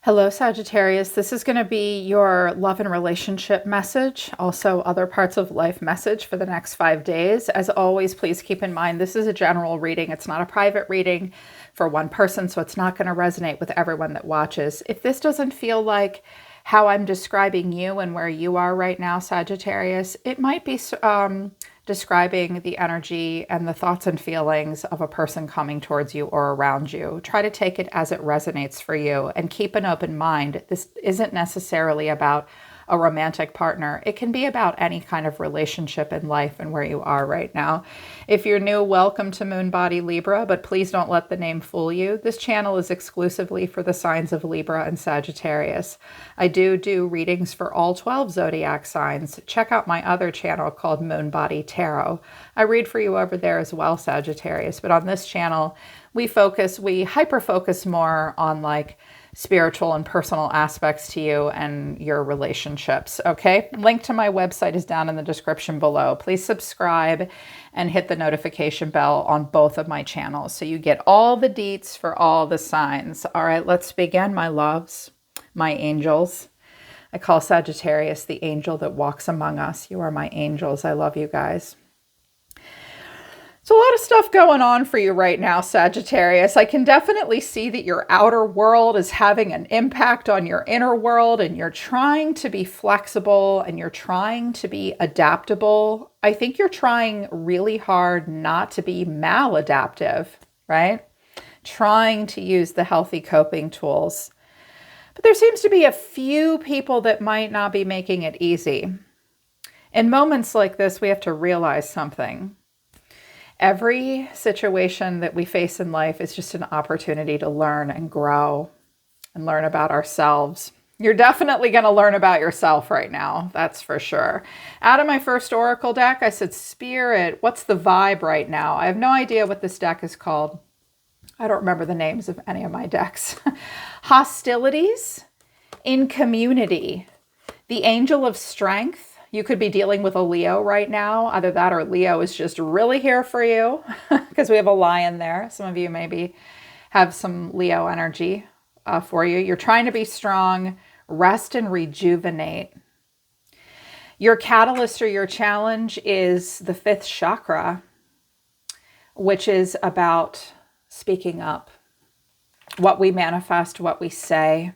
Hello, Sagittarius. This is going to be your love and relationship message, also other parts of life message for the next 5 days. As always, please keep in mind this is a general reading. It's not a private reading for one person, so it's not going to resonate with everyone that watches. If this doesn't feel like how I'm describing you and where you are right now, Sagittarius, it might be describing the energy and the thoughts and feelings of a person coming towards you or around you. Try to take it as it resonates for you and keep an open mind. This isn't necessarily about a romantic partner. It can be about any kind of relationship in life and where you are right now. If you're new, welcome to Moon Body Libra, but please don't let the name fool you. This channel is exclusively for the signs of Libra and Sagittarius. I do readings for all 12 Zodiac signs. Check out my other channel called Moon Body Tarot. I read for you over there as well, Sagittarius, but on this channel, we hyper-focus more on like spiritual and personal aspects to you and your relationships, okay? Link to my website is down in the description below. Please subscribe and hit the notification bell on both of my channels so you get all the deets for all the signs. All right, let's begin, my loves, my angels. I call Sagittarius the angel that walks among us. You are my angels. I love you guys. So a lot of stuff going on for you right now, Sagittarius. I can definitely see that your outer world is having an impact on your inner world, and you're trying to be flexible and you're trying to be adaptable. I think you're trying really hard not to be maladaptive, right? Trying to use the healthy coping tools. But there seems to be a few people that might not be making it easy. In moments like this, we have to realize something. Every situation that we face in life is just an opportunity to learn and grow and learn about ourselves. You're definitely going to learn about yourself right now. That's for sure. Out of my first Oracle deck, I said, Spirit, what's the vibe right now? I have no idea what this deck is called. I don't remember the names of any of my decks. Hostilities in community. The Angel of Strength. You could be dealing with a Leo right now. Either that or Leo is just really here for you because we have a lion there. Some of you maybe have some Leo energy for you. You're trying to be strong, rest and rejuvenate. Your catalyst or your challenge is the 5th chakra, which is about speaking up. What we manifest, what we say.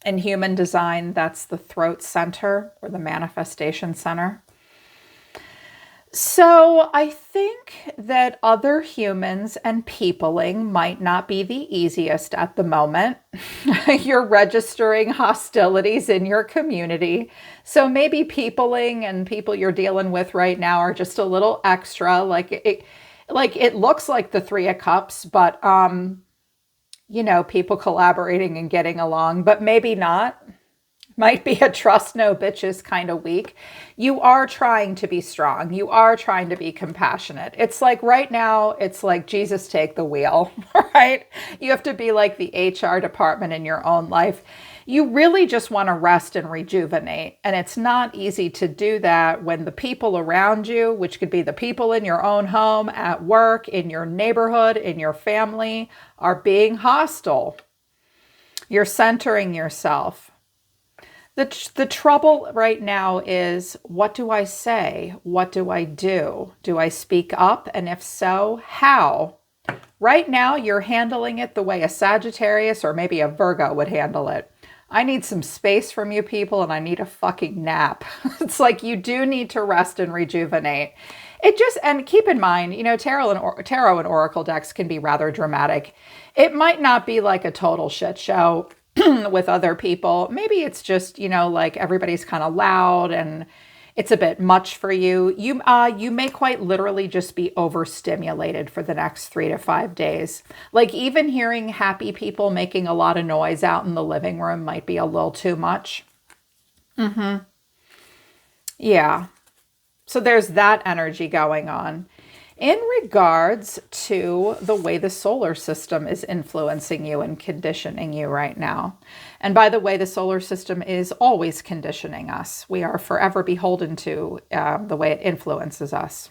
In human design, that's the throat center or the manifestation center. So I think that other humans and peopling might not be the easiest at the moment. You're registering hostilities in your community. So maybe peopling and people you're dealing with right now are just a little extra. Like it looks like the 3 of Cups, but you know, people collaborating and getting along, but maybe not. Might be a trust no bitches kind of week. You are trying to be strong. You are trying to be compassionate. It's like right now, it's like Jesus take the wheel, right? You have to be like the HR department in your own life. You really just want to rest and rejuvenate. And it's not easy to do that when the people around you, which could be the people in your own home, at work, in your neighborhood, in your family, are being hostile. You're centering yourself. The trouble right now is, what do I say? What do I do? Do I speak up? And if so, how? Right now, you're handling it the way a Sagittarius or maybe a Virgo would handle it. I need some space from you people and I need a fucking nap. It's like you do need to rest and rejuvenate. And keep in mind, you know, tarot and oracle decks can be rather dramatic. It might not be like a total shit show with other people. Maybe it's just, you know, like everybody's kind of loud and it's a bit much for you. You may quite literally just be overstimulated for the next 3 to 5 days. Like even hearing happy people making a lot of noise out in the living room might be a little too much. Yeah. So there's that energy going on. In regards to the way the solar system is influencing you and conditioning you right now. And by the way, the solar system is always conditioning us. We are forever beholden to the way it influences us.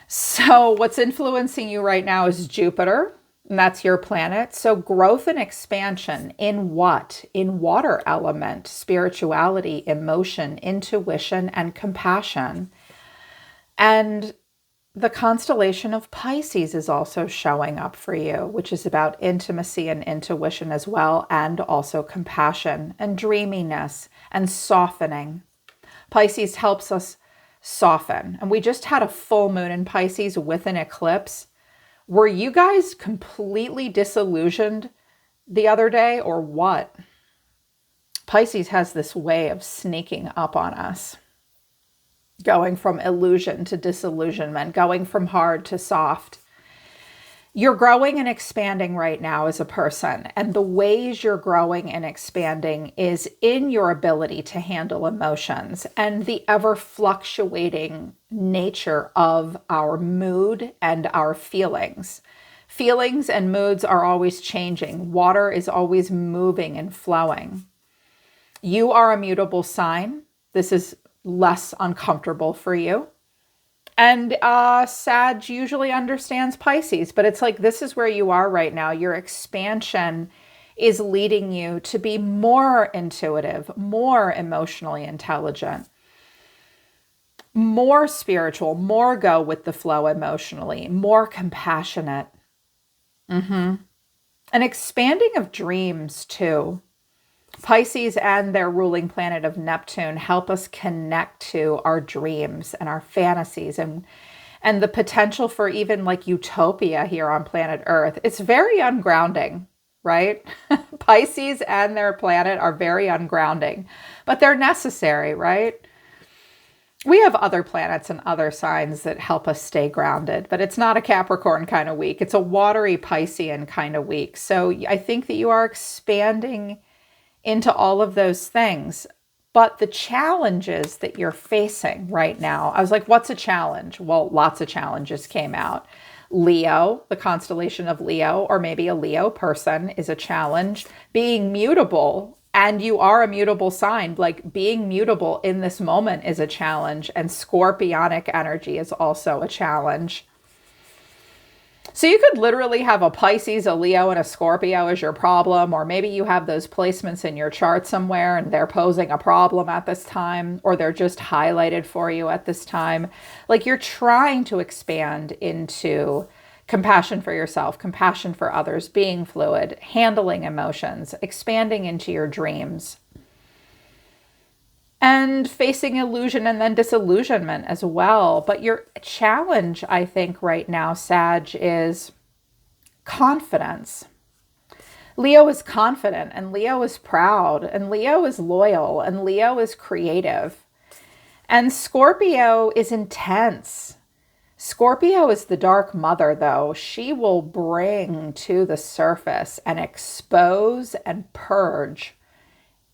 So what's influencing you right now is Jupiter And that's your planet. So growth and expansion in what? In water element, spirituality, emotion, intuition, and compassion. And the constellation of Pisces is also showing up for you, which is about intimacy and intuition as well, and also compassion and dreaminess and softening. Pisces helps us soften. And we just had a full moon in Pisces with an eclipse. Were you guys completely disillusioned the other day or what? Pisces has this way of sneaking up on us, going from illusion to disillusionment, going from hard to soft. You're growing and expanding right now as a person, and the ways you're growing and expanding is in your ability to handle emotions and the ever fluctuating nature of our mood and our feelings. Feelings and moods are always changing. Water is always moving and flowing. You are a mutable sign. This is less uncomfortable for you. And Sag usually understands Pisces, but it's like this is where you are right now. Your expansion is leading you to be more intuitive, more emotionally intelligent, more spiritual, more go with the flow emotionally, more compassionate. An expanding of dreams too. Pisces and their ruling planet of Neptune help us connect to our dreams and our fantasies and the potential for even like utopia here on planet Earth. It's very ungrounding, right? Pisces and their planet are very ungrounding, but they're necessary, right? We have other planets and other signs that help us stay grounded, but it's not a Capricorn kind of week. It's a watery Piscean kind of week. So I think that you are expanding into all of those things. But the challenges that you're facing right now, I was like, what's a challenge? Well, lots of challenges came out. Leo, the constellation of Leo, or maybe a Leo person is a challenge. Being mutable, and you are a mutable sign, like being mutable in this moment is a challenge. And scorpionic energy is also a challenge. So you could literally have a Pisces, a Leo, and a Scorpio as your problem, or maybe you have those placements in your chart somewhere and they're posing a problem at this time, or they're just highlighted for you at this time. Like you're trying to expand into compassion for yourself, compassion for others, being fluid, handling emotions, expanding into your dreams, and facing illusion and then disillusionment as well. But your challenge, I think, right now, Sag, is confidence. Leo is confident, and Leo is proud, and Leo is loyal, and Leo is creative. And Scorpio is intense. Scorpio is the dark mother, though. She will bring to the surface and expose and purge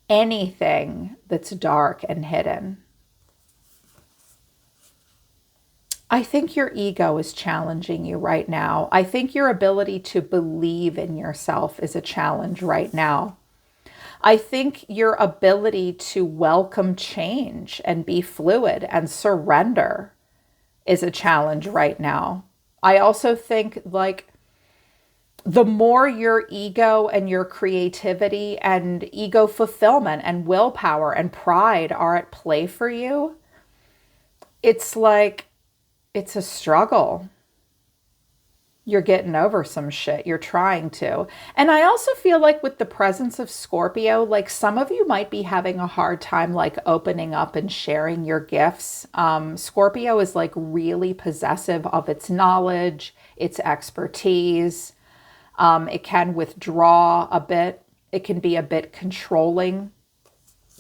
anything that's dark and hidden. I think your ego is challenging you right now. I think your ability to believe in yourself is a challenge right now. I think your ability to welcome change and be fluid and surrender is a challenge right now. I also think like the more your ego and your creativity and ego fulfillment and willpower and pride are at play for you, it's like, it's a struggle. You're getting over some shit. You're trying to. And I also feel like with the presence of Scorpio, like some of you might be having a hard time like opening up and sharing your gifts. Scorpio is like really possessive of its knowledge, its expertise. It can withdraw a bit. It can be a bit controlling.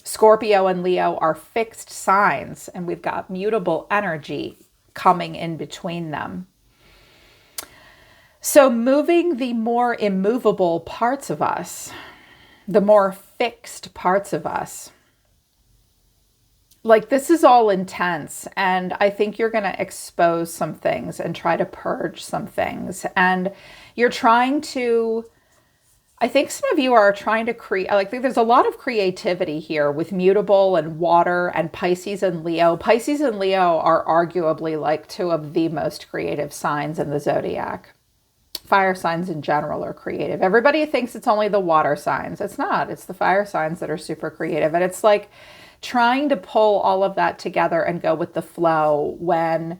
Scorpio and Leo are fixed signs, and we've got mutable energy coming in between them. So moving the more immovable parts of us, the more fixed parts of us, like this is all intense, and I think you're going to expose some things and try to purge some things. And you're trying to, I think some of you are trying to create, like there's a lot of creativity here with mutable and water and Pisces and Leo. Pisces and Leo are arguably like two of the most creative signs in the zodiac. fire signs in general are creative. Everybody thinks it's only the water signs. It's not. It's the fire signs that are super creative. And it's like trying to pull all of that together and go with the flow when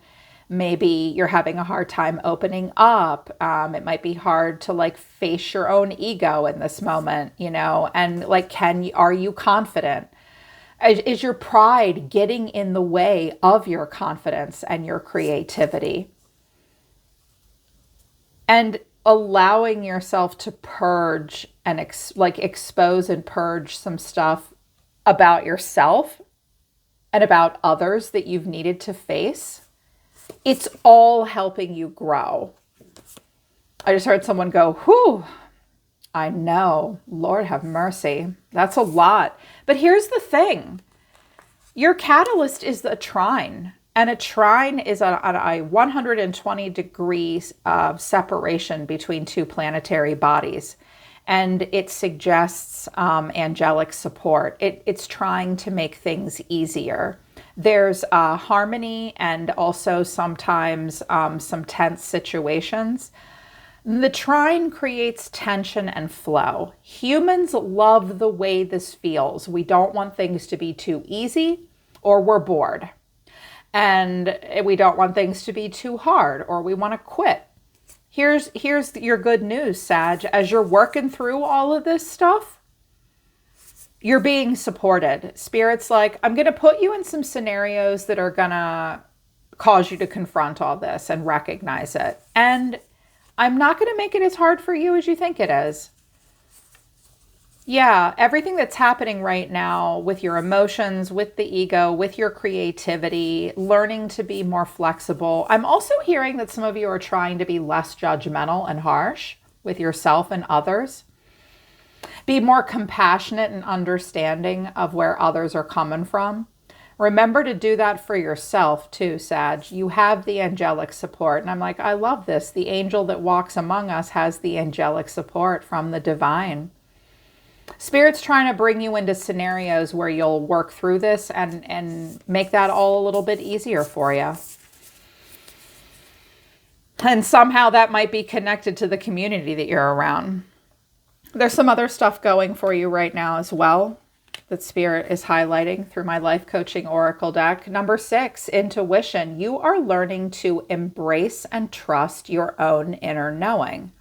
maybe you're having a hard time opening up. It might be hard to like face your own ego in this moment, you know, and like, are you confident? Is your pride getting in the way of your confidence and your creativity? And allowing yourself to purge and expose and purge some stuff about yourself and about others that you've needed to face. It's all helping you grow. I just heard someone go, whew, I know, Lord have mercy. That's a lot. But here's the thing. Your catalyst is a trine. And a trine is on a 120 degrees of separation between two planetary bodies. And it suggests angelic support. It's trying to make things easier. There's harmony and also sometimes some tense situations. The trine creates tension and flow. Humans love the way this feels. We don't want things to be too easy or we're bored. And we don't want things to be too hard or we want to quit. Here's your good news, Sag. As you're working through all of this stuff, you're being supported. Spirit's like, I'm going to put you in some scenarios that are going to cause you to confront all this and recognize it. And I'm not going to make it as hard for you as you think it is. Yeah, everything that's happening right now with your emotions, with the ego, with your creativity, learning to be more flexible. I'm also hearing that some of you are trying to be less judgmental and harsh with yourself and others. Be more compassionate and understanding of where others are coming from. Remember to do that for yourself too, Sag. You have the angelic support. And I'm like, I love this. The angel that walks among us has the angelic support from the divine. Spirit's trying to bring you into scenarios where you'll work through this and make that all a little bit easier for you. And somehow that might be connected to the community that you're around. There's some other stuff going for you right now as well that Spirit is highlighting through my life coaching oracle deck. Number 6, intuition. You are learning to embrace and trust your own inner knowing.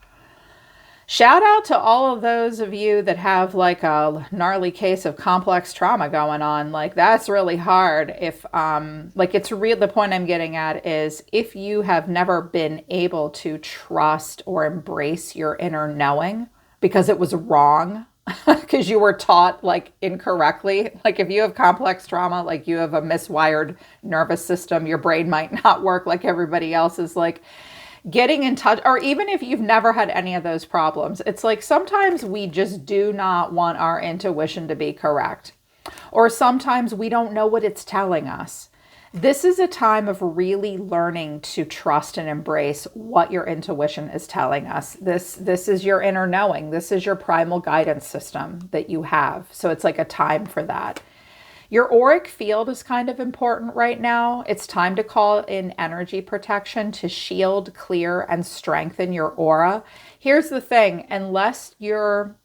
Shout out to all of those of you that have like a gnarly case of complex trauma going on. Like that's really hard. If it's real, the point I'm getting at is if you have never been able to trust or embrace your inner knowing because it was wrong, because you were taught like incorrectly. Like if you have complex trauma, like you have a miswired nervous system, your brain might not work like everybody else's. Like getting in touch, or even if you've never had any of those problems, it's like sometimes we just do not want our intuition to be correct. Or sometimes we don't know what it's telling us. This is a time of really learning to trust and embrace what your intuition is telling us. This is your inner knowing. This is your primal guidance system that you have. So it's like a time for that. Your auric field is kind of important right now. It's time to call in energy protection to shield, clear, and strengthen your aura. Here's the thing, unless you're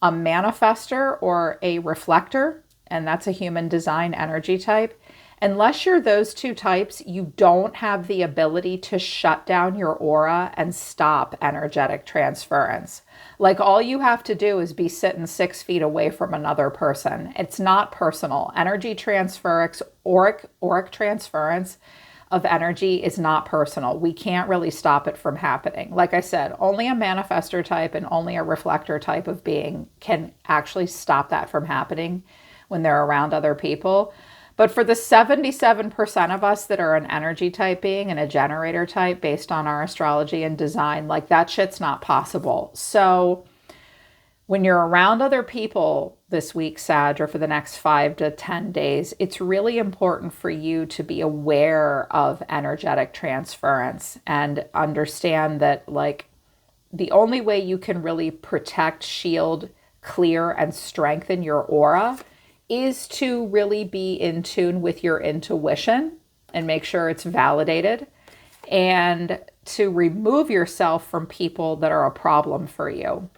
a manifester or a reflector, and that's a human design energy type, unless you're those two types, you don't have the ability to shut down your aura and stop energetic transference. Like all you have to do is be sitting 6 feet away from another person. It's not personal. Energy transference, auric transference of energy is not personal. We can't really stop it from happening. Like I said, only a manifestor type and only a reflector type of being can actually stop that from happening when they're around other people. But for the 77% of us that are an energy type being and a generator type based on our astrology and design, like that shit's not possible. So when you're around other people this week, Sag, or for the next 5 to 10 days, it's really important for you to be aware of energetic transference and understand that like the only way you can really protect, shield, clear, and strengthen your aura is to really be in tune with your intuition and make sure it's validated and to remove yourself from people that are a problem for you.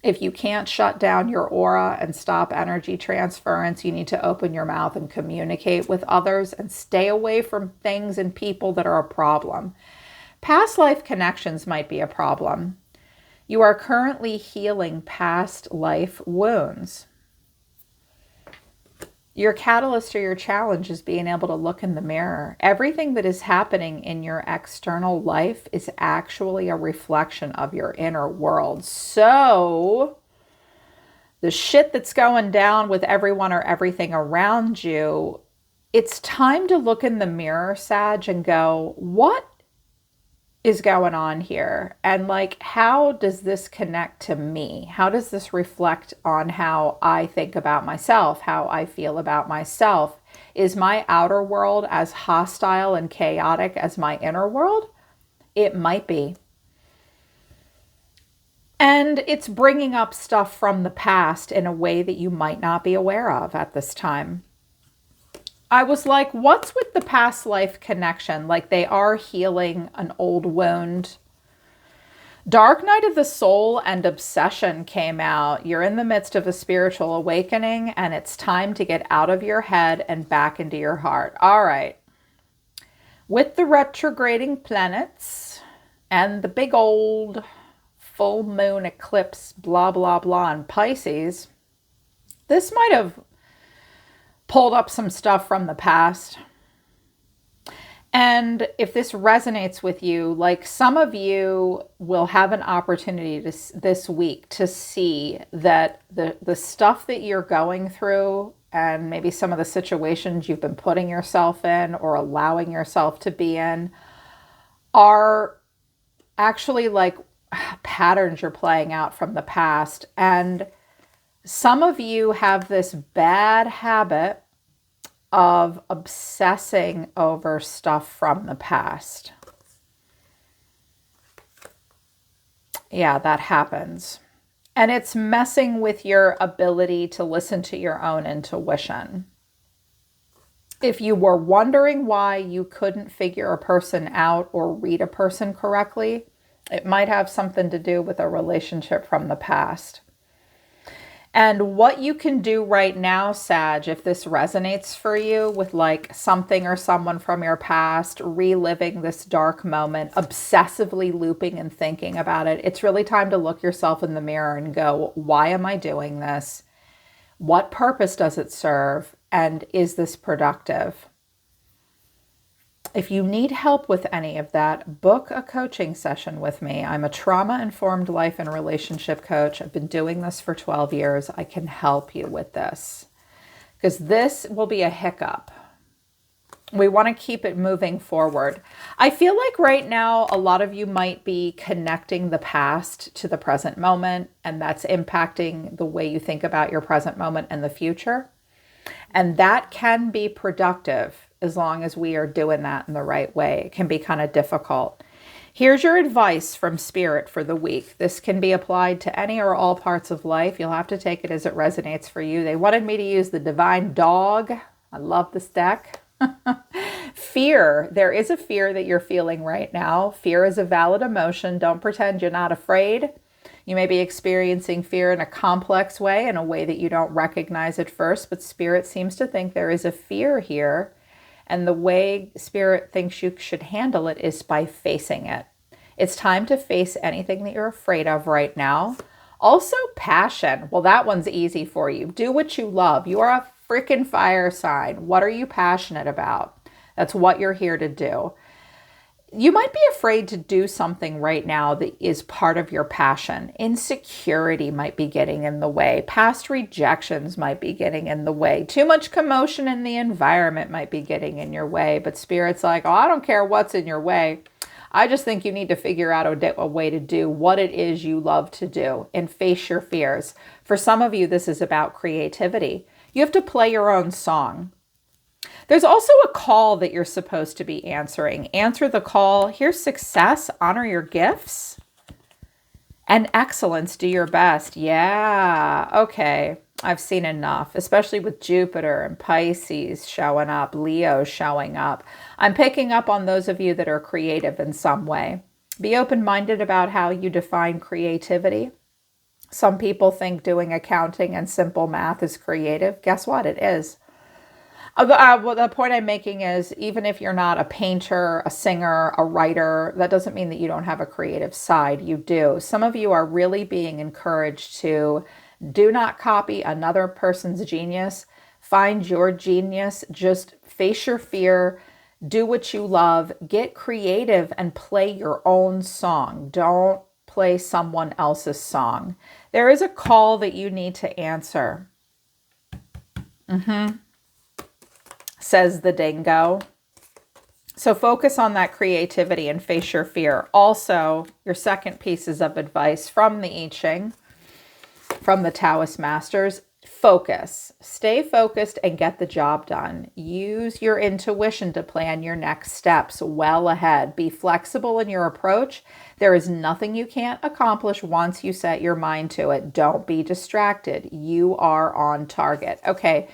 If you can't shut down your aura and stop energy transference, you need to open your mouth and communicate with others and stay away from things and people that are a problem. Past life connections might be a problem. You are currently healing past life wounds. Your catalyst or your challenge is being able to look in the mirror. Everything that is happening in your external life is actually a reflection of your inner world. So the shit that's going down with everyone or everything around you, it's time to look in the mirror, Sag, and go, what is going on here? And like, how does this connect to me? How does this reflect on how I think about myself, how I feel about myself? Is my outer world as hostile and chaotic as my inner world? It might be. And it's bringing up stuff from the past in a way that you might not be aware of at this time. I was like, what's with the past life connection? Like, they are healing an old wound. Dark Night of the Soul and Obsession came out. You're in the midst of a spiritual awakening, and it's time to get out of your head and back into your heart. All right. With the retrograding planets and the big old full moon eclipse, blah, blah, blah, in Pisces, this might have pulled up some stuff from the past. And if this resonates with you, like, some of you will have an opportunity this week to see that the stuff that you're going through, and maybe some of the situations you've been putting yourself in or allowing yourself to be in, are actually like patterns you're playing out from the past. And some of you have this bad habit of obsessing over stuff from the past. Yeah, that happens. And it's messing with your ability to listen to your own intuition. If you were wondering why you couldn't figure a person out or read a person correctly, it might have something to do with a relationship from the past. And what you can do right now, Sag, if this resonates for you with like something or someone from your past, reliving this dark moment, obsessively looping and thinking about it, it's really time to look yourself in the mirror and go, why am I doing this? What purpose does it serve? And is this productive? If you need help with any of that, book a coaching session with me. I'm a trauma-informed life and relationship coach. I've been doing this for 12 years. I can help you with this because this will be a hiccup. We want to keep it moving forward. I feel like right now, a lot of you might be connecting the past to the present moment, and that's impacting the way you think about your present moment and the future. And that can be productive as long as we are doing that in the right way. It can be kind of difficult. Here's your advice from Spirit for the week. This can be applied to any or all parts of life. You'll have to take it as it resonates for you. They wanted me to use the Divine Dog. I love this deck. Fear. There is a fear that you're feeling right now. Fear is a valid emotion. Don't pretend you're not afraid. You may be experiencing fear in a complex way, in a way that you don't recognize at first, but Spirit seems to think there is a fear here. And the way Spirit thinks you should handle it is by facing it. It's time to face anything that you're afraid of right now. Also, passion. Well, that one's easy for you. Do what you love. You are a freaking fire sign. What are you passionate about? That's what you're here to do. You might be afraid to do something right now that is part of your passion. Insecurity might be getting in the way. Past rejections might be getting in the way. Too much commotion in the environment might be getting in your way. But Spirit's like, oh, I don't care what's in your way. I just think you need to figure out a way to do what it is you love to do and face your fears. For some of you, this is about creativity. You have to play your own song. There's also a call that you're supposed to be answering. Answer the call. Here's success. Honor your gifts. And excellence. Do your best. Yeah. Okay. I've seen enough, especially with Jupiter and Pisces showing up, Leo showing up. I'm picking up on those of you that are creative in some way. Be open-minded about how you define creativity. Some people think doing accounting and simple math is creative. Guess what? It is. Well, the point I'm making is, even if you're not a painter, a singer, a writer, that doesn't mean that you don't have a creative side. You do. Some of you are really being encouraged to do not copy another person's genius. Find your genius. Just face your fear. Do what you love. Get creative and play your own song. Don't play someone else's song. There is a call that you need to answer. Says the dingo. So focus on that creativity and face your fear. Also, your second pieces of advice from the I Ching, from the Taoist masters: focus. Stay focused and get the job done. Use your intuition to plan your next steps well ahead. Be flexible in your approach. There is nothing you can't accomplish once you set your mind to it. Don't be distracted. You are on target. Okay.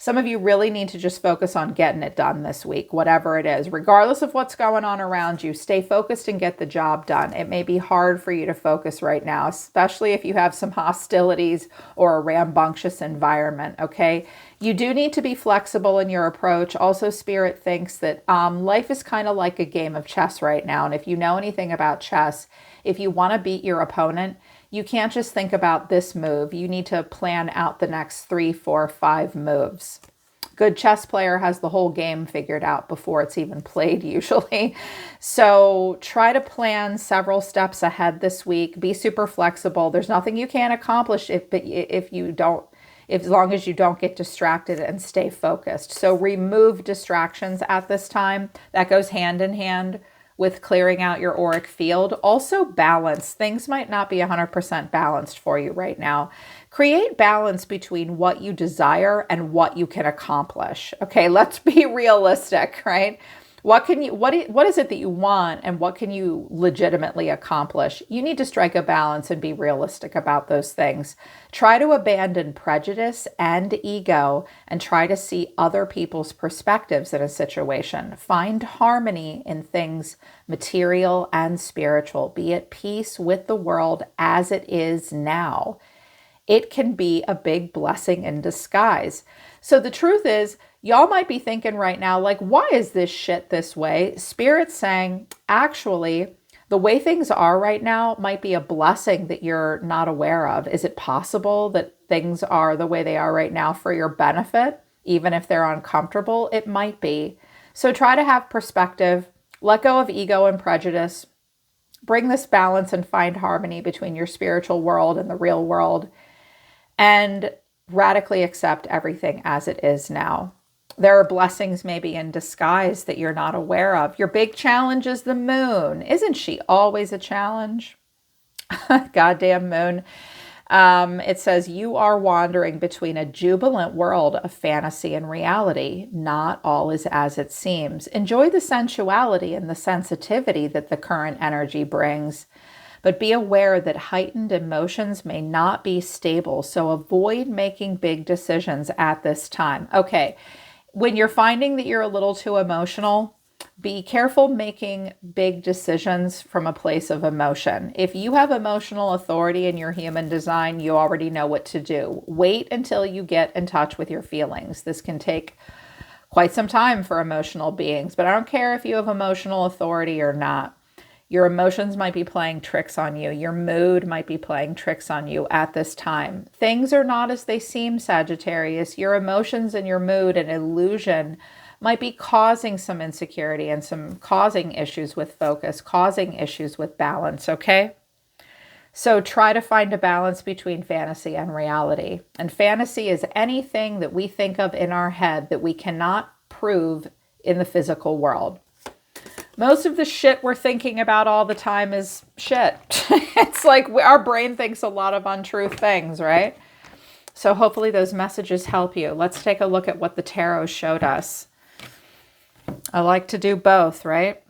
Some of you really need to just focus on getting it done this week, whatever it is. Regardless of what's going on around you, stay focused and get the job done. It may be hard for you to focus right now, especially if you have some hostilities or a rambunctious environment, okay? You do need to be flexible in your approach. Also, Spirit thinks that life is kind of like a game of chess right now. And if you know anything about chess, if you want to beat your opponent, you can't just think about this move. You need to plan out the next 3, 4, 5 moves. Good chess player has the whole game figured out before it's even played usually. So try to plan several steps ahead this week. Be super flexible. There's nothing you can't accomplish if as long as you don't get distracted and stay focused. So remove distractions at this time. That goes hand in hand with clearing out your auric field. Also balance. Things might not be 100% balanced for you right now. Create balance between what you desire and what you can accomplish. Okay, let's be realistic, right? What is it that you want and what can you legitimately accomplish? You need to strike a balance and be realistic about those things. Try to abandon prejudice and ego and try to see other people's perspectives in a situation. Find harmony in things material and spiritual. Be at peace with the world as it is now. It can be a big blessing in disguise. So the truth is, y'all might be thinking right now, like, why is this shit this way? Spirit's saying, actually, the way things are right now might be a blessing that you're not aware of. Is it possible that things are the way they are right now for your benefit, even if they're uncomfortable? It might be. So try to have perspective, let go of ego and prejudice, bring this balance and find harmony between your spiritual world and the real world, and radically accept everything as it is now. There are blessings maybe in disguise that you're not aware of. Your big challenge is the moon. Isn't she always a challenge? Goddamn moon. It says, you are wandering between a jubilant world of fantasy and reality. Not all is as it seems. Enjoy the sensuality and the sensitivity that the current energy brings. But be aware that heightened emotions may not be stable, so avoid making big decisions at this time. Okay, when you're finding that you're a little too emotional, be careful making big decisions from a place of emotion. If you have emotional authority in your human design, you already know what to do. Wait until you get in touch with your feelings. This can take quite some time for emotional beings, but I don't care if you have emotional authority or not. Your emotions might be playing tricks on you. Your mood might be playing tricks on you at this time. Things are not as they seem, Sagittarius. Your emotions and your mood and illusion might be causing some insecurity and causing issues with focus, causing issues with balance, okay? So try to find a balance between fantasy and reality. And fantasy is anything that we think of in our head that we cannot prove in the physical world. Most of the shit we're thinking about all the time is shit. It's like our brain thinks a lot of untrue things, right? So hopefully those messages help you. Let's take a look at what the tarot showed us. I like to do both, right?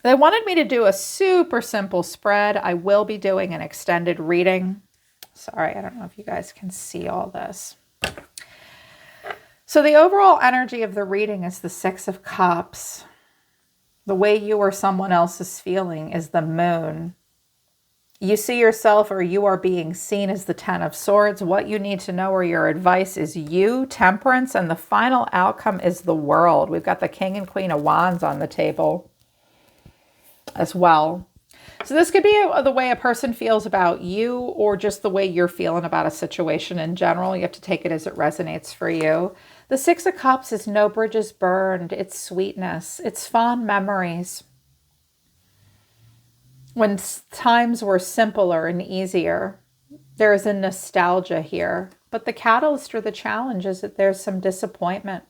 They wanted me to do a super simple spread. I will be doing an extended reading. Sorry, I don't know if you guys can see all this. So the overall energy of the reading is the Six of Cups. The way you or someone else is feeling is the moon. You see yourself, or you are being seen, as the Ten of Swords. What you need to know, or your advice, is you, Temperance, and the final outcome is the World. We've got the King and Queen of Wands on the table as well. So this could be the way a person feels about you, or just the way you're feeling about a situation in general. You have to take it as it resonates for you. The Six of Cups is no bridges burned. It's sweetness. It's fond memories. When times were simpler and easier, there is a nostalgia here. But the catalyst or the challenge is that there's some disappointment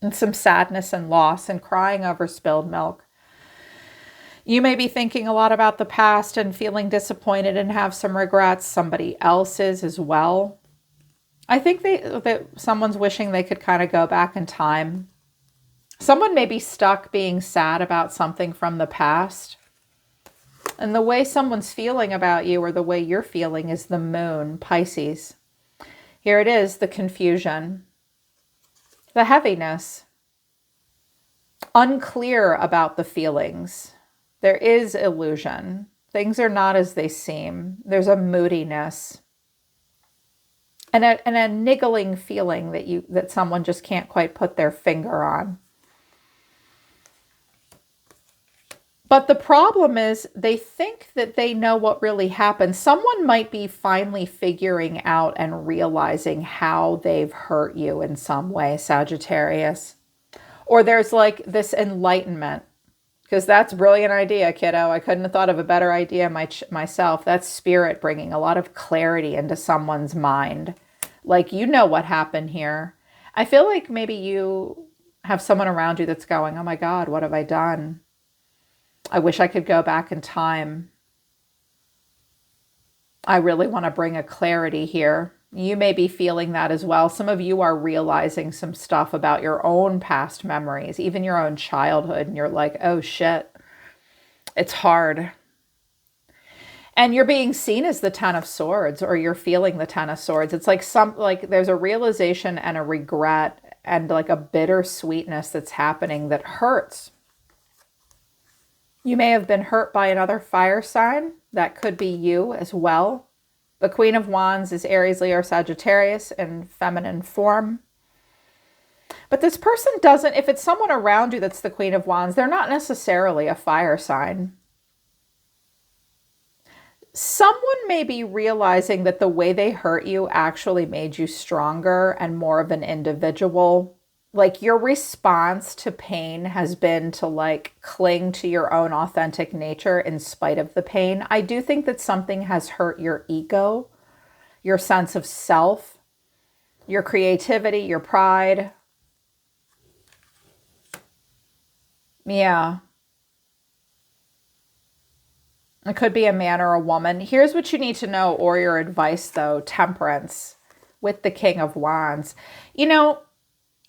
and some sadness and loss and crying over spilled milk. You may be thinking a lot about the past and feeling disappointed and have some regrets. Somebody else is as well. I think that someone's wishing they could kind of go back in time. Someone may be stuck being sad about something from the past. And the way someone's feeling about you, or the way you're feeling, is the moon, Pisces. Here it is, the confusion, the heaviness, unclear about the feelings. There is illusion. Things are not as they seem. There's a moodiness and a niggling feeling that someone just can't quite put their finger on. But the problem is they think that they know what really happened. Someone might be finally figuring out and realizing how they've hurt you in some way, Sagittarius. Or there's like this enlightenment, because that's a brilliant idea, kiddo. I couldn't have thought of a better idea myself. That's spirit bringing a lot of clarity into someone's mind. Like, you know what happened here. I feel like maybe you have someone around you that's going, oh my God, what have I done? I wish I could go back in time. I really want to bring a clarity here. You may be feeling that as well. Some of you are realizing some stuff about your own past memories, even your own childhood, and you're like, oh shit, it's hard. And you're being seen as the Ten of Swords, or you're feeling the Ten of Swords. It's like there's a realization and a regret and like a bittersweetness that's happening that hurts. You may have been hurt by another fire sign. That could be you as well. The Queen of Wands is Aries, Leo, or Sagittarius in feminine form. But this person doesn't, if it's someone around you that's the Queen of Wands, they're not necessarily a fire sign. Someone may be realizing that the way they hurt you actually made you stronger and more of an individual. Like, your response to pain has been to like cling to your own authentic nature in spite of the pain. I do think that something has hurt your ego, your sense of self, your creativity, your pride. Yeah. It could be a man or a woman. Here's what you need to know, or your advice though, Temperance with the King of Wands. You know,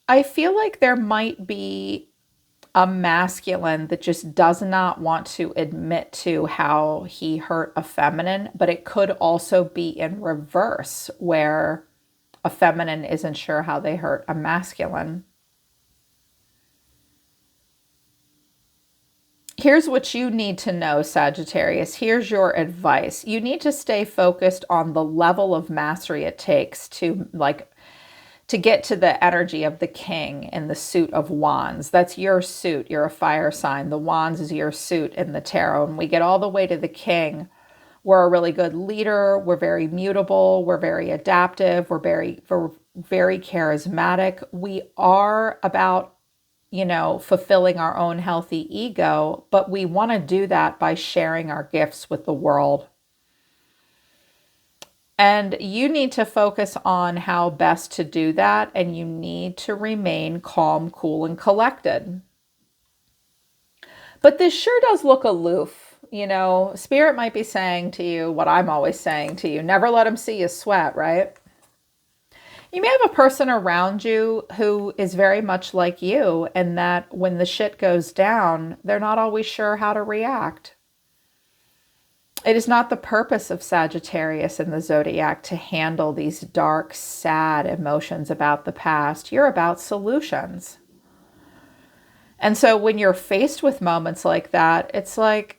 I feel like there might be a masculine that just does not want to admit to how he hurt a feminine, but it could also be in reverse, where a feminine isn't sure how they hurt a masculine. Here's what you need to know, Sagittarius. Here's your advice. You need to stay focused on the level of mastery it takes to get to the energy of the king in the suit of wands. That's your suit. You're a fire sign. The wands is your suit in the tarot. And we get all the way to the king. We're a really good leader. We're very mutable. We're very adaptive. We're very charismatic. We are about, fulfilling our own healthy ego, but we want to do that by sharing our gifts with the world. And you need to focus on how best to do that, and you need to remain calm, cool, and collected. But this sure does look aloof. Spirit might be saying to you what I'm always saying to you: never let them see you sweat, right? You may have a person around you who is very much like you, and that when the shit goes down, they're not always sure how to react. It is not the purpose of Sagittarius in the zodiac to handle these dark, sad emotions about the past. You're about solutions. And so when you're faced with moments like that, it's like,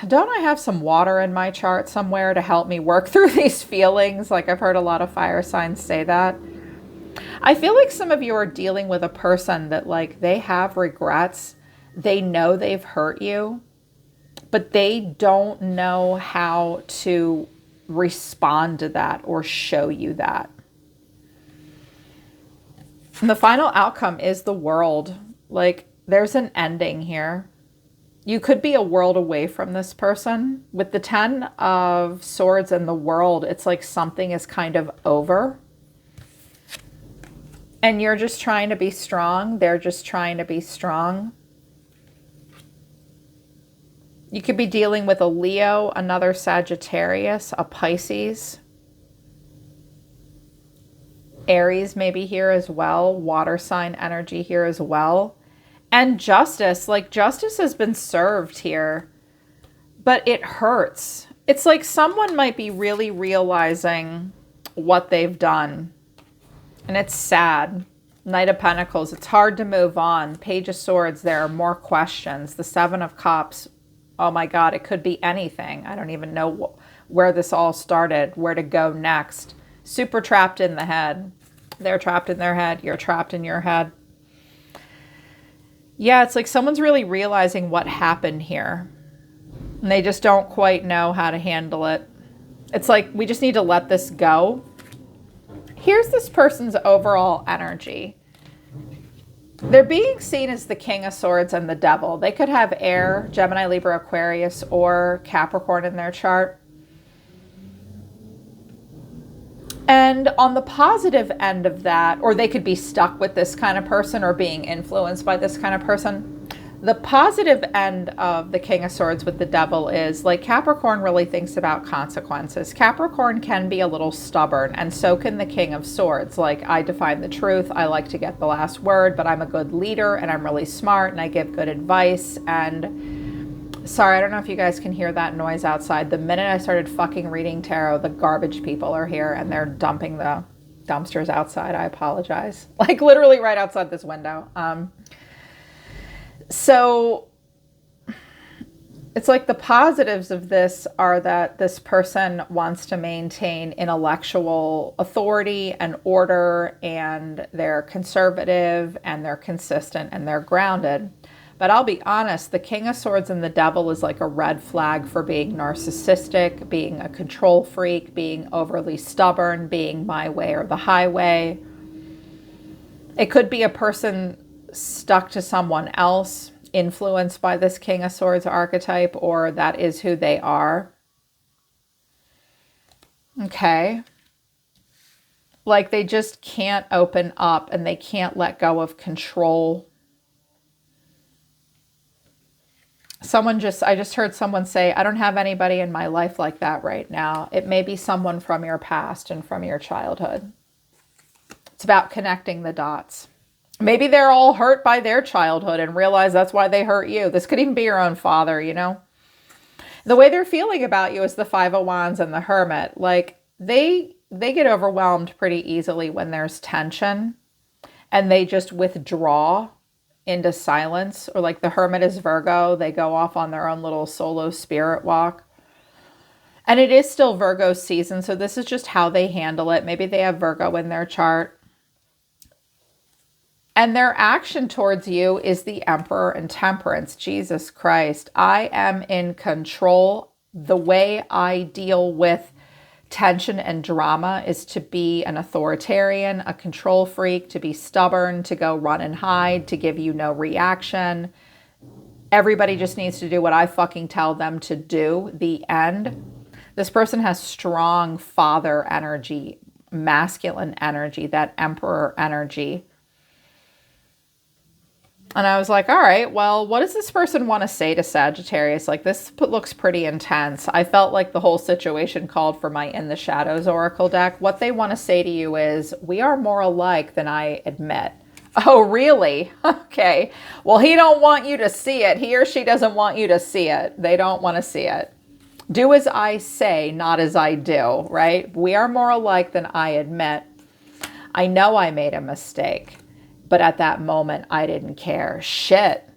don't I have some water in my chart somewhere to help me work through these feelings? Like I've heard a lot of fire signs say that. I feel like some of you are dealing with a person that like they have regrets. They know they've hurt you, but they don't know how to respond to that or show you that. And the final outcome is the World. Like there's an ending here. You could be a world away from this person. With the 10 of Swords and the World, it's like something is kind of over. And you're just trying to be strong. They're just trying to be strong. You could be dealing with a Leo, another Sagittarius, a Pisces. Aries maybe here as well. Water sign energy here as well. And justice, like justice has been served here, but it hurts. It's like someone might be really realizing what they've done. And it's sad. Knight of Pentacles, it's hard to move on. Page of Swords, there are more questions. The Seven of Cups, oh my God, it could be anything. I don't even know where this all started, where to go next. Super trapped in the head. They're trapped in their head. You're trapped in your head. Yeah, it's like someone's really realizing what happened here. And they just don't quite know how to handle it. It's like, we just need to let this go. Here's this person's overall energy. They're being seen as the King of Swords and the Devil. They could have air, Gemini, Libra, Aquarius, or Capricorn in their chart. And on the positive end of that, or they could be stuck with this kind of person or being influenced by this kind of person. The positive end of the King of Swords with the Devil is like Capricorn really thinks about consequences. Capricorn can be a little stubborn, and so can the King of Swords. Like, I define the truth, I like to get the last word, but I'm a good leader and I'm really smart and I give good advice. And sorry, I don't know if you guys can hear that noise outside. The minute I started fucking reading tarot, the garbage people are here and they're dumping the dumpsters outside. I apologize. Like literally right outside this window. So it's like the positives of this are that this person wants to maintain intellectual authority and order, and they're conservative and they're consistent and they're grounded. But I'll be honest, the King of Swords and the Devil is like a red flag for being narcissistic, being a control freak, being overly stubborn, being my way or the highway. It could be a person stuck to someone else, influenced by this King of Swords archetype, or that is who they are. Okay. Like they just can't open up and they can't let go of control. I just heard someone say, I don't have anybody in my life like that right now. It may be someone from your past and from your childhood. It's about connecting the dots. Maybe they're all hurt by their childhood and realize that's why they hurt you. This could even be your own father, you know? The way they're feeling about you is the Five of Wands and the Hermit. Like they get overwhelmed pretty easily when there's tension and they just withdraw into silence. Or like the Hermit is Virgo. They go off on their own little solo spirit walk. And it is still Virgo season. So this is just how they handle it. Maybe they have Virgo in their chart. And their action towards you is the Emperor and Temperance. Jesus Christ. I am in control. The way I deal with tension and drama is to be an authoritarian, a control freak, to be stubborn, to go run and hide, to give you no reaction. Everybody just needs to do what I fucking tell them to do. The end. This person has strong father energy, masculine energy, that Emperor energy. And I was like, all right, well, what does this person want to say to Sagittarius? Like, this looks pretty intense. I felt like the whole situation called for my In the Shadows Oracle deck. What they want to say to you is, we are more alike than I admit. Oh, really? Okay. Well, he don't want you to see it. He or she doesn't want you to see it. They don't want to see it. Do as I say, not as I do, right? We are more alike than I admit. I know I made a mistake. But at that moment, I didn't care. Shit.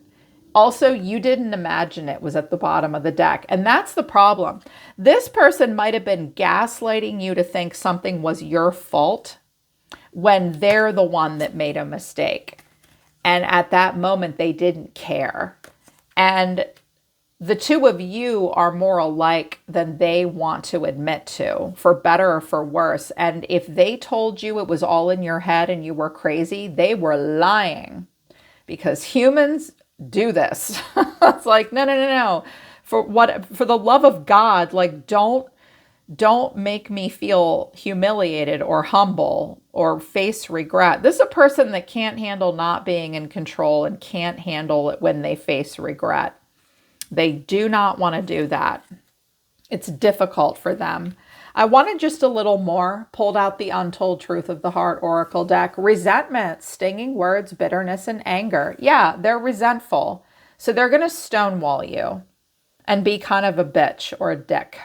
Also, you didn't imagine it was at the bottom of the deck. And that's the problem. This person might have been gaslighting you to think something was your fault when they're the one that made a mistake. And at that moment, they didn't care. And the two of you are more alike than they want to admit to, for better or for worse. And if they told you it was all in your head and you were crazy, they were lying, because humans do this. It's like, no. For the love of God, like, don't make me feel humiliated or humble or face regret. This is a person that can't handle not being in control and can't handle it when they face regret. They do not want to do that. It's difficult for them. I wanted just a little more. Pulled out the Untold Truth of the Heart Oracle deck. Resentment, stinging words, bitterness, and anger. Yeah, they're resentful. So they're going to stonewall you and be kind of a bitch or a dick.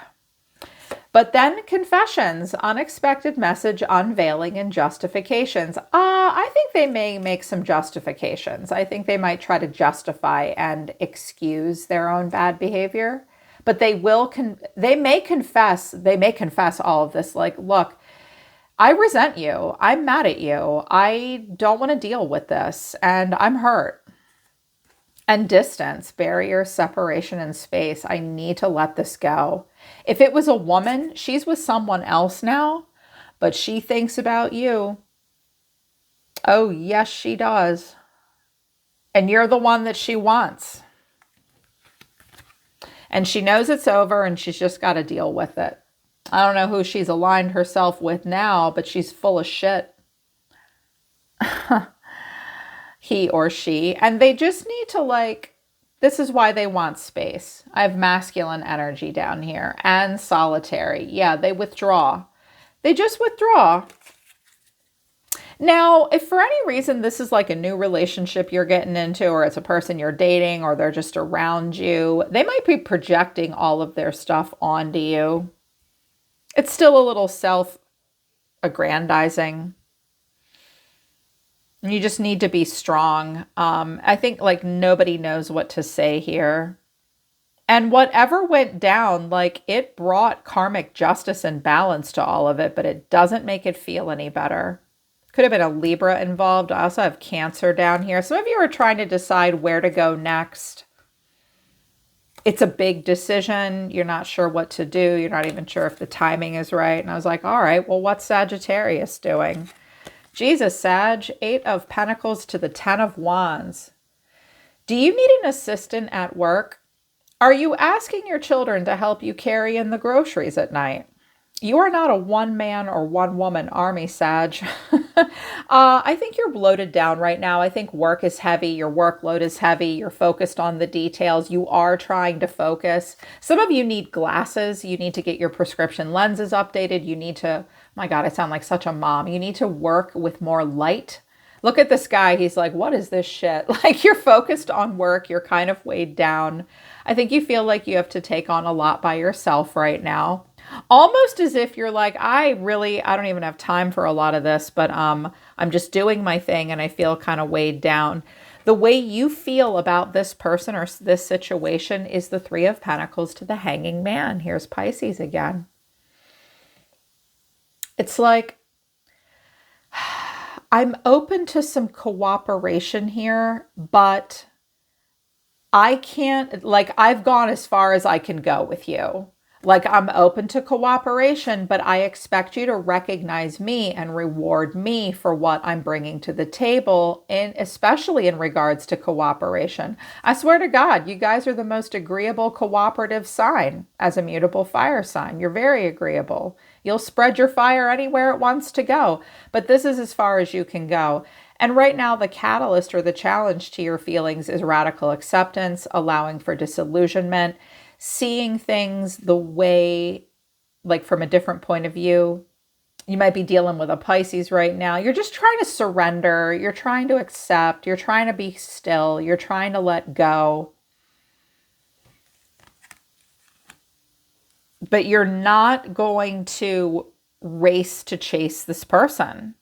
But then confessions, unexpected message, unveiling, and justifications. I think they may make some justifications. I think they might try to justify and excuse their own bad behavior. But they may confess all of this. Like, look, I resent you. I'm mad at you. I don't want to deal with this. And I'm hurt. And distance, barrier, separation, and space. I need to let this go. If it was a woman, she's with someone else now, but she thinks about you. Oh, yes, she does. And you're the one that she wants. And she knows it's over and she's just got to deal with it. I don't know who she's aligned herself with now, but she's full of shit. He or she. And they just need to, like, this is why they want space. I have masculine energy down here and solitary. Yeah, they withdraw. They just withdraw. Now, if for any reason this is like a new relationship you're getting into, or it's a person you're dating, or they're just around you, they might be projecting all of their stuff onto you. It's still a little self-aggrandizing. You just need to be strong. I think, like, nobody knows what to say here. And whatever went down, like, it brought karmic justice and balance to all of it, but it doesn't make it feel any better. Could have been a Libra involved. I also have Cancer down here. Some of you are trying to decide where to go next. It's a big decision. You're not sure what to do. You're not even sure if the timing is right. And I was like, all right, well, what's Sagittarius doing? Jesus, Sag, 8 of Pentacles to the 10 of Wands. Do you need an assistant at work? Are you asking your children to help you carry in the groceries at night? You are not a one-man or one-woman army, Sag. I think you're bloated down right now. I think work is heavy. Your workload is heavy. You're focused on the details. You are trying to focus. Some of you need glasses. You need to get your prescription lenses updated. You need to, my God, I sound like such a mom. You need to work with more light. Look at this guy. He's like, what is this shit? Like, you're focused on work. You're kind of weighed down. I think you feel like you have to take on a lot by yourself right now. Almost as if you're like, I don't even have time for a lot of this, but I'm just doing my thing and I feel kind of weighed down. The way you feel about this person or this situation is the 3 of Pentacles to the Hanging Man. Here's Pisces again. It's like, I'm open to some cooperation here, but I can't, like, I've gone as far as I can go with you. Like, I'm open to cooperation, but I expect you to recognize me and reward me for what I'm bringing to the table, and especially in regards to cooperation. I swear to God, you guys are the most agreeable cooperative sign as a mutable fire sign. You're very agreeable. You'll spread your fire anywhere it wants to go, but this is as far as you can go. And right now, the catalyst or the challenge to your feelings is radical acceptance, allowing for disillusionment, seeing things the way, like, from a different point of view. You might be dealing with a Pisces right now. You're just trying to surrender. You're trying to accept. You're trying to be still. You're trying to let go. But you're not going to race to chase this person.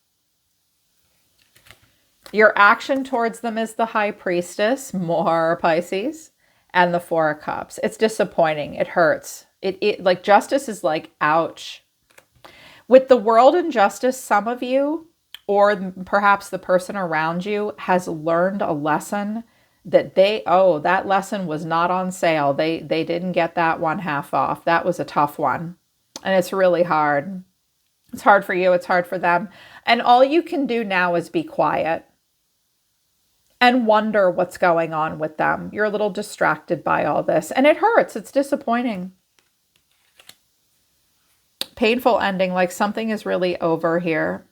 Your action towards them is the High Priestess, more Pisces, and the Four of Cups. It's disappointing. It hurts. It like justice is like, ouch. With the World and Justice, some of you, or perhaps the person around you, has learned a lesson that that lesson was not on sale. They didn't get that one half off. That was a tough one. And it's really hard. It's hard for you. It's hard for them. And all you can do now is be quiet and wonder what's going on with them. You're a little distracted by all this. And it hurts. It's disappointing. Painful ending, like something is really over here.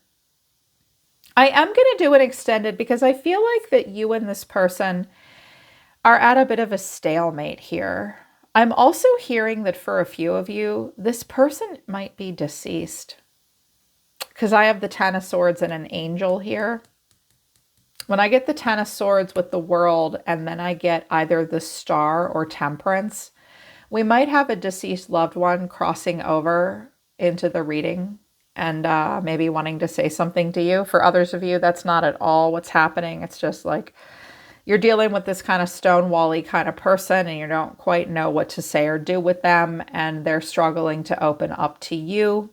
I am going to do an extended because I feel like that you and this person are at a bit of a stalemate here. I'm also hearing that for a few of you, this person might be deceased. Because I have the Ten of Swords and an angel here. When I get the Ten of Swords with the World, and then I get either the Star or Temperance, we might have a deceased loved one crossing over into the reading and maybe wanting to say something to you. For others of you, that's not at all what's happening. It's just like you're dealing with this kind of stonewall-y kind of person and you don't quite know what to say or do with them, and they're struggling to open up to you.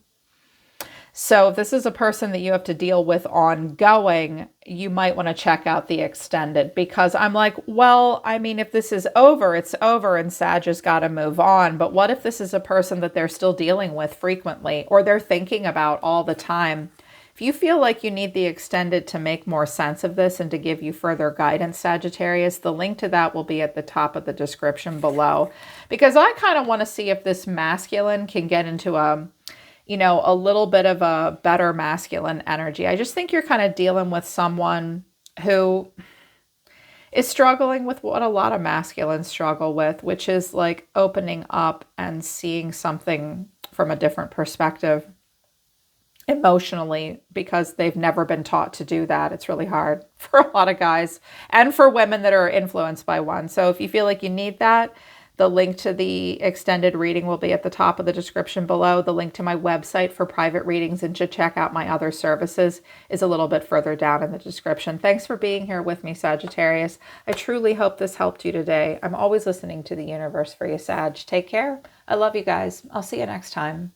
So if this is a person that you have to deal with ongoing, you might want to check out the extended, because I'm like, well, I mean, if this is over, it's over and Sag has got to move on. But what if this is a person that they're still dealing with frequently or they're thinking about all the time? If you feel like you need the extended to make more sense of this and to give you further guidance, Sagittarius, the link to that will be at the top of the description below, because I kind of want to see if this masculine can get into a little bit of a better masculine energy. I just think you're kind of dealing with someone who is struggling with what a lot of masculines struggle with, which is like opening up and seeing something from a different perspective emotionally, because they've never been taught to do that. It's really hard for a lot of guys and for women that are influenced by one. So if you feel like you need that, the link to the extended reading will be at the top of the description below. The link to my website for private readings and to check out my other services is a little bit further down in the description. Thanks for being here with me, Sagittarius. I truly hope this helped you today. I'm always listening to the universe for you, Sag. Take care. I love you guys. I'll see you next time.